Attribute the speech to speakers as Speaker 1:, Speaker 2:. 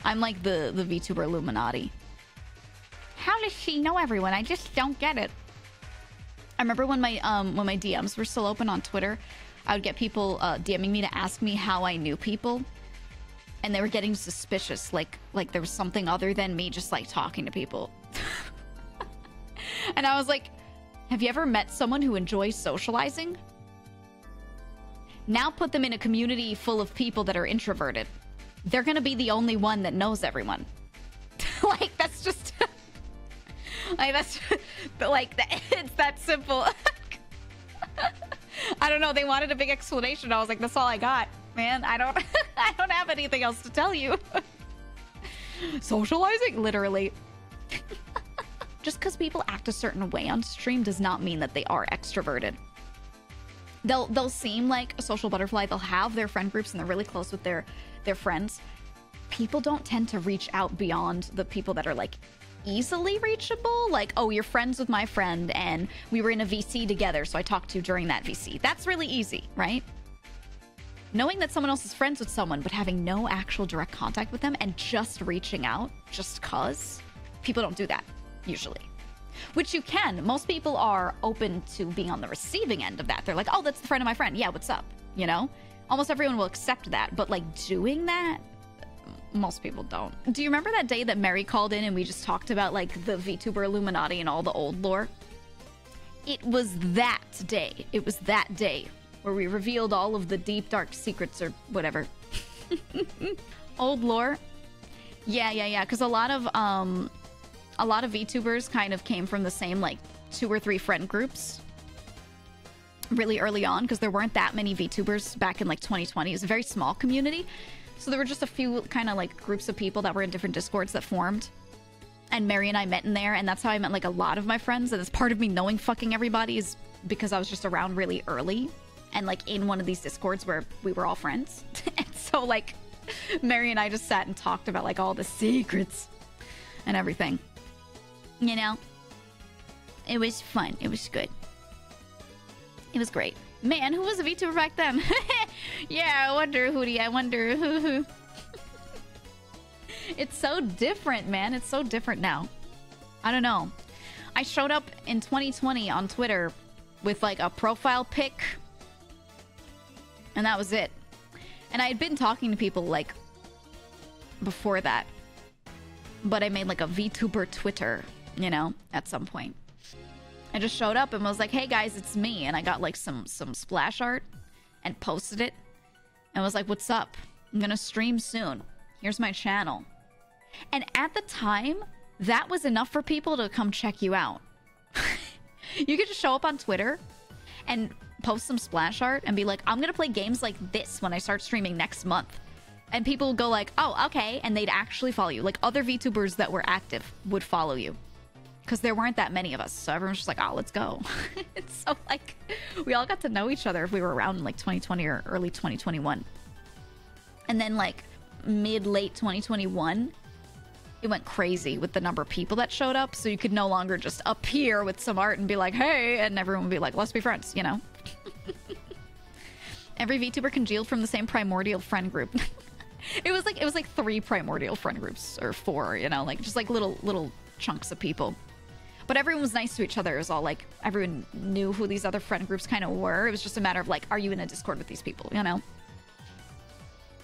Speaker 1: I'm like the VTuber Illuminati. How does she know everyone? I just don't get it. I remember when my DMs were still open on Twitter, I would get people DMing me to ask me how I knew people, and they were getting suspicious, like there was something other than me just like talking to people. And I was like, have you ever met someone who enjoys socializing? Now put them in a community full of people that are introverted. They're gonna be the only one that knows everyone. Like, that's just... like, that's... like, it's that simple. I don't know, they wanted a big explanation. I was like, that's all I got, man. I don't have anything else to tell you. Socializing? Literally. Just because people act a certain way on stream does not mean that they are extroverted. They'll seem like a social butterfly. They'll have their friend groups and they're really close with their friends. People don't tend to reach out beyond the people that are like easily reachable. Like, oh, you're friends with my friend and we were in a VC together, so I talked to you during that VC. That's really easy, right? Knowing that someone else is friends with someone but having no actual direct contact with them and just reaching out just cause, people don't do that usually. Which you can. Most people are open to being on the receiving end of that. They're like, oh, that's the friend of my friend. Yeah, what's up? You know? Almost everyone will accept that. But, like, doing that, most people don't. Do you remember that day that Mary called in and we just talked about, like, the VTuber Illuminati and all the old lore? It was that day. It was that day where we revealed all of the deep, dark secrets or whatever. Old lore? Yeah. Because a lot of VTubers kind of came from the same, like, 2 or 3 friend groups really early on, because there weren't that many VTubers back in, like, 2020. It was a very small community. So there were just a few kind of, like, groups of people that were in different Discords that formed. And Mary and I met in there, and that's how I met, like, a lot of my friends. And it's part of me knowing fucking everybody is because I was just around really early. And, like, in one of these Discords where we were all friends. And so, like, Mary and I just sat and talked about, like, all the secrets and everything. You know? It was fun. It was good. It was great. Man, who was a VTuber back then? Yeah, I wonder, Hootie. I wonder who. It's so different, man. It's so different now. I don't know. I showed up in 2020 on Twitter with, like, a profile pic. And that was it. And I had been talking to people, like, before that. But I made, like, a VTuber Twitter, you know, at some point. I just showed up and was like, hey, guys, it's me. And I got, like, some splash art and posted it. And was like, what's up? I'm gonna stream soon. Here's my channel. And at the time, that was enough for people to come check you out. You could just show up on Twitter and post some splash art and be like, I'm gonna play games like this when I start streaming next month. And people would go like, oh, okay. And they'd actually follow you. Like, other VTubers that were active would follow you. Because there weren't that many of us. So everyone's just like, oh, let's go. So, like, we all got to know each other if we were around in, like, 2020 or early 2021. And then, like, mid-late 2021, it went crazy with the number of people that showed up. So you could no longer just appear with some art and be like, hey, and everyone would be like, let's be friends, you know? Every VTuber congealed from the same primordial friend group. It was like 3 primordial friend groups, or 4, you know, like, just like little chunks of people. But everyone was nice to each other. It was all like, everyone knew who these other friend groups kind of were. It was just a matter of like, are you in a Discord with these people, you know?